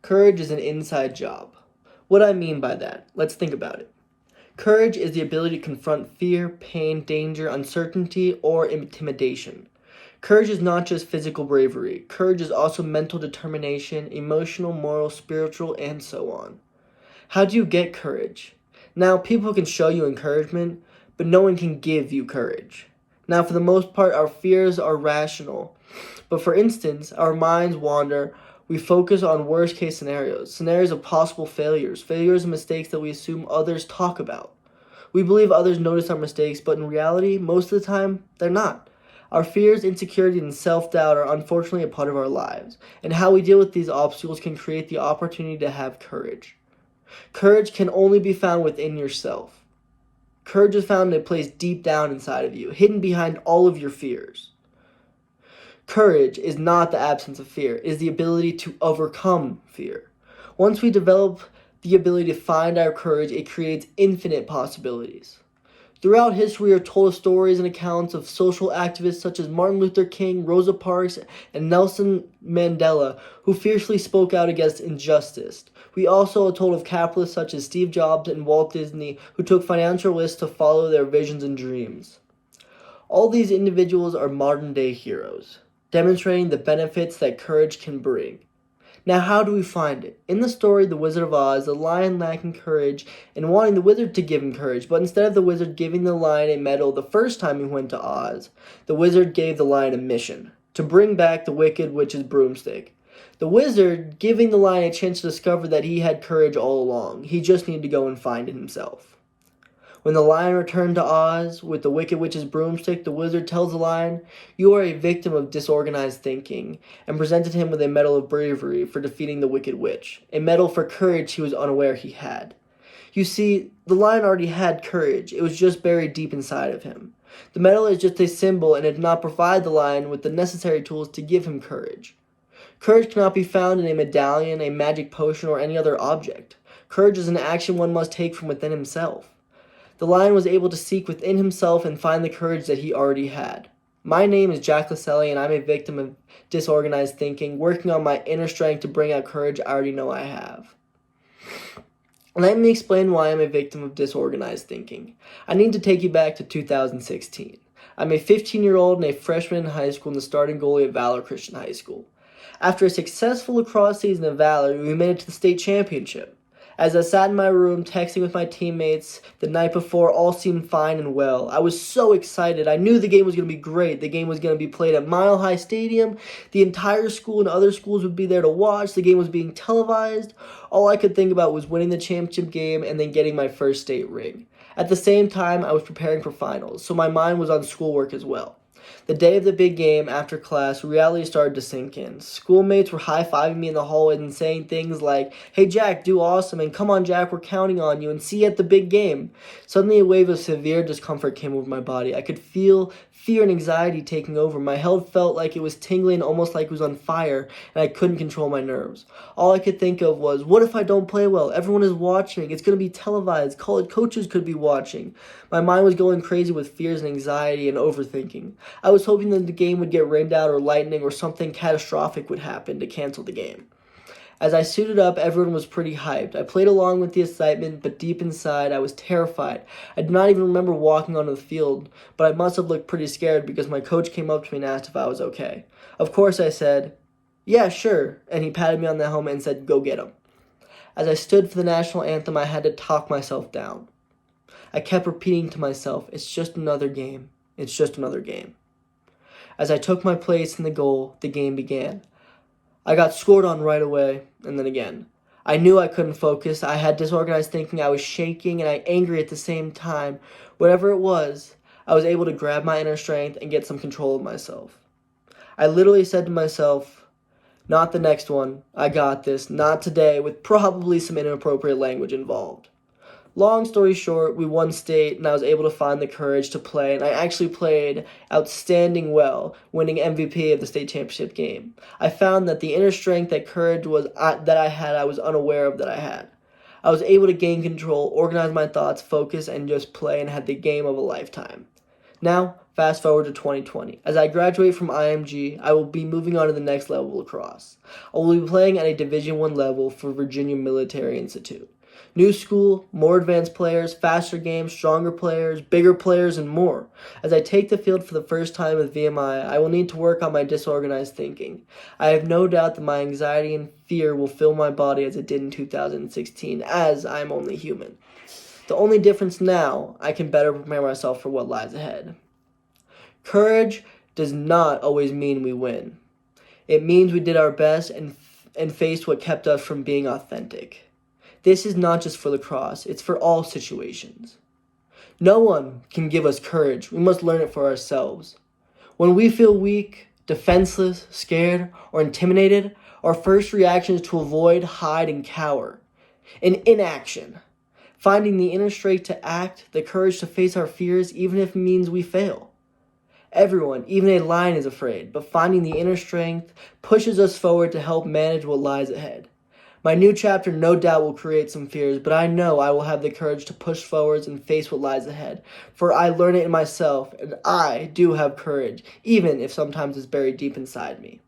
Courage is an inside job. What I mean by that, let's think about it. Courage is the ability to confront fear, pain, danger, uncertainty, or intimidation. Courage is not just physical bravery. Courage is also mental determination, emotional, moral, spiritual, and so on. How do you get courage? Now, people can show you encouragement, but no one can give you courage. Now, for the most part, our fears are rational. But for instance, our minds wander. We focus on worst case scenarios, scenarios of possible failures and mistakes that we assume others talk about. We believe others notice our mistakes, but in reality, most of the time, they're not. Our fears, insecurity, and self-doubt are unfortunately a part of our lives, and how we deal with these obstacles can create the opportunity to have courage. Courage can only be found within yourself. Courage is found in a place deep down inside of you, hidden behind all of your fears. Courage is not the absence of fear, it is the ability to overcome fear. Once we develop the ability to find our courage, it creates infinite possibilities. Throughout history are told of stories and accounts of social activists such as Martin Luther King, Rosa Parks, and Nelson Mandela, who fiercely spoke out against injustice. We also are told of capitalists such as Steve Jobs and Walt Disney, who took financial risks to follow their visions and dreams. All these individuals are modern-day heroes, demonstrating the benefits that courage can bring. Now, how do we find it? In the story The Wizard of Oz, the lion lacking courage and wanting the wizard to give him courage, but instead of the wizard giving the lion a medal the first time he went to Oz, the wizard gave the lion a mission: to bring back the Wicked Witch's broomstick. The wizard giving the lion a chance to discover that he had courage all along. He just needed to go and find it himself. When the lion returned to Oz with the Wicked Witch's broomstick, the wizard tells the lion, "You are a victim of disorganized thinking," and presented him with a medal of bravery for defeating the Wicked Witch, a medal for courage he was unaware he had. You see, the lion already had courage. It was just buried deep inside of him. The medal is just a symbol, and it did not provide the lion with the necessary tools to give him courage. Courage cannot be found in a medallion, a magic potion, or any other object. Courage is an action one must take from within himself. The lion was able to seek within himself and find the courage that he already had. My name is Jack Laselli, and I'm a victim of disorganized thinking, working on my inner strength to bring out courage I already know I have. Let me explain why I'm a victim of disorganized thinking. I need to take you back to 2016. I'm a 15-year-old and a freshman in high school and the starting goalie at Valor Christian High School. After a successful lacrosse season at Valor, we made it to the state championship. As I sat in my room texting with my teammates the night before, all seemed fine and well. I was so excited. I knew the game was going to be great. The game was going to be played at Mile High Stadium. The entire school and other schools would be there to watch. The game was being televised. All I could think about was winning the championship game and then getting my first state ring. At the same time, I was preparing for finals, so my mind was on schoolwork as well. The day of the big game, after class, reality started to sink in. Schoolmates were high-fiving me in the hallway and saying things like, "Hey Jack, do awesome," and "Come on Jack, we're counting on you," and "See you at the big game." Suddenly a wave of severe discomfort came over my body. I could feel fear and anxiety taking over. My head felt like it was tingling, almost like it was on fire, and I couldn't control my nerves. All I could think of was, what if I don't play well? Everyone is watching. It's going to be televised. College coaches could be watching. My mind was going crazy with fears and anxiety and overthinking. I was hoping that the game would get rained out or lightning or something catastrophic would happen to cancel the game. As I suited up, everyone was pretty hyped. I played along with the excitement, but deep inside, I was terrified. I do not even remember walking onto the field, but I must have looked pretty scared because my coach came up to me and asked if I was okay. Of course, I said, "Yeah, sure," and he patted me on the helmet and said, "Go get him." As I stood for the national anthem, I had to talk myself down. I kept repeating to myself, "It's just another game. It's just another game." As I took my place in the goal, the game began. I got scored on right away, and then again. I knew I couldn't focus. I had disorganized thinking. I was shaking and angry at the same time. Whatever it was, I was able to grab my inner strength and get some control of myself. I literally said to myself, "Not the next one. I got this. Not today," with probably some inappropriate language involved. Long story short, we won state, and I was able to find the courage to play, and I actually played outstanding well, winning MVP of the state championship game. I found that the inner strength, that courage that I had, I was unaware of that I had. I was able to gain control, organize my thoughts, focus, and just play, and had the game of a lifetime. Now, fast forward to 2020. As I graduate from IMG, I will be moving on to the next level of lacrosse. I will be playing at a Division I level for Virginia Military Institute. New school, more advanced players, faster games, stronger players, bigger players, and more. As I take the field for the first time with VMI, I will need to work on my disorganized thinking. I have no doubt that my anxiety and fear will fill my body as it did in 2016, as I am only human. The only difference now, I can better prepare myself for what lies ahead. Courage does not always mean we win. It means we did our best and faced what kept us from being authentic. This is not just for lacrosse, it's for all situations. No one can give us courage. We must learn it for ourselves. When we feel weak, defenseless, scared, or intimidated, our first reaction is to avoid, hide, and cower. In inaction. Finding the inner strength to act, the courage to face our fears, even if it means we fail. Everyone, even a lion, is afraid, but finding the inner strength pushes us forward to help manage what lies ahead. My new chapter no doubt will create some fears, but I know I will have the courage to push forwards and face what lies ahead, for I learn it in myself, and I do have courage, even if sometimes it's buried deep inside me.